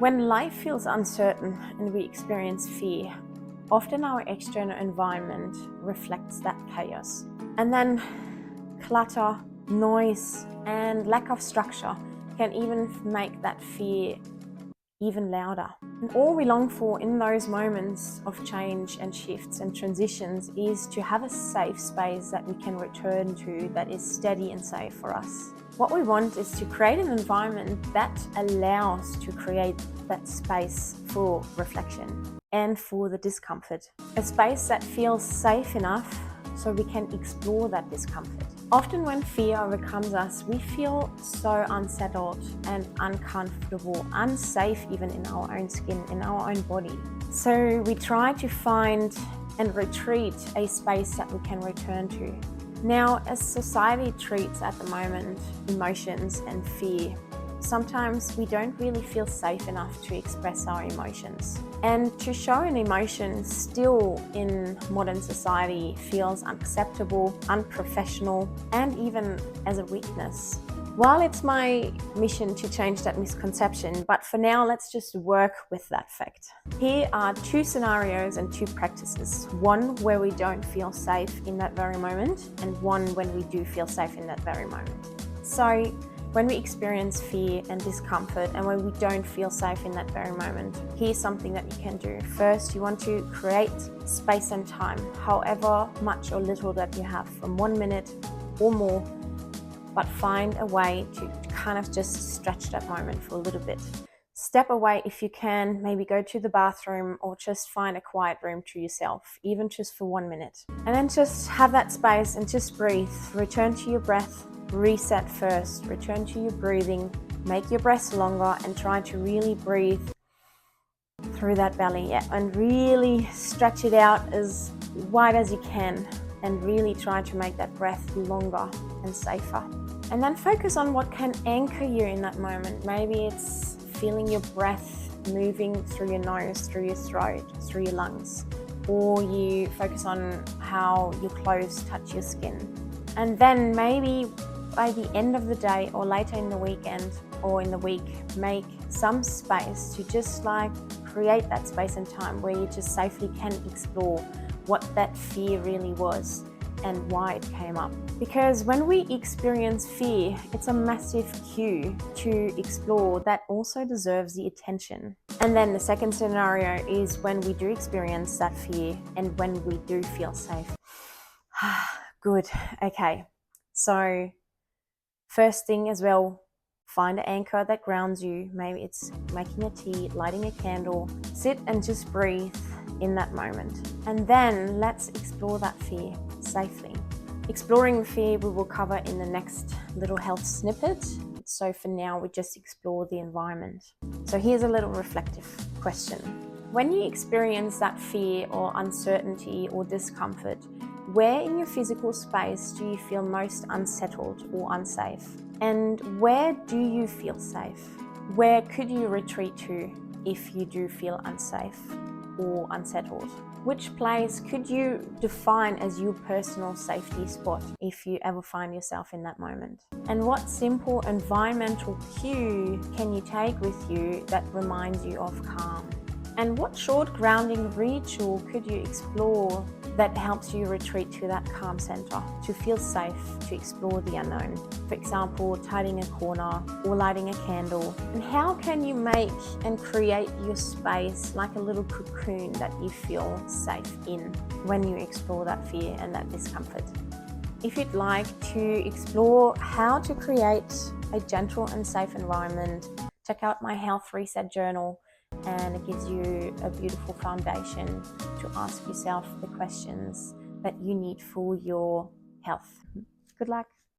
When life feels uncertain and we experience fear, often our external environment reflects that chaos. And then clutter, noise, and lack of structure can even make that fear even louder. And all we long for in those moments of change and shifts and transitions is to have a safe space that we can return to that is steady and safe for us. What we want is to create an environment that allows to create that space for reflection and for the discomfort. A space that feels safe enough so we can explore that discomfort. Often when fear overcomes us, we feel so unsettled and uncomfortable, unsafe even in our own skin, in our own body. So we try to find and retreat a space that we can return to. Now, as society treats at the moment emotions and fear, sometimes we don't really feel safe enough to express our emotions. And to show an emotion still in modern society feels unacceptable, unprofessional, and even as a weakness. While it's my mission to change that misconception, but for now, let's just work with that fact. Here are two scenarios and two practices. One where we don't feel safe in that very moment, and one when we do feel safe in that very moment. So, when we experience fear and discomfort and when we don't feel safe in that very moment, here's something that you can do. First, you want to create space and time, however much or little that you have, from 1 minute or more, but find a way to kind of just stretch that moment for a little bit. Step away if you can, maybe go to the bathroom or just find a quiet room to yourself, even just for 1 minute. And then just have that space and just breathe. Return to your breath. Reset first, return to your breathing, make your breaths longer and try to really breathe through that belly, and really stretch it out as wide as you can and really try to make that breath longer and safer. And then focus on what can anchor you in that moment. Maybe it's feeling your breath moving through your nose, through your throat, through your lungs, or you focus on how your clothes touch your skin. And then maybe by the end of the day or later in the weekend or in the week, make some space to just create that space and time where you just safely can explore what that fear really was and why it came up. Because when we experience fear, it's a massive cue to explore that also deserves the attention. And then the second scenario is when we do experience that fear and when we do feel safe. Good. Okay. So first thing as well, find an anchor that grounds you. Maybe it's making a tea, lighting a candle. Sit and just breathe in that moment. And then let's explore that fear safely. Exploring the fear we will cover in the next little health snippet. So for now, we just explore the environment. So here's a little reflective question. When you experience that fear or uncertainty or discomfort, where in your physical space do you feel most unsettled or unsafe? And where do you feel safe? Where could you retreat to if you do feel unsafe or unsettled? Which place could you define as your personal safety spot if you ever find yourself in that moment? And what simple environmental cue can you take with you that reminds you of calm? And what short grounding ritual could you explore that helps you retreat to that calm center, to feel safe, to explore the unknown? For example, tidying a corner or lighting a candle. And how can you make and create your space like a little cocoon that you feel safe in when you explore that fear and that discomfort? If you'd like to explore how to create a gentle and safe environment, check out my Health Reset Journal. And it gives you a beautiful foundation to ask yourself the questions that you need for your health. Good luck.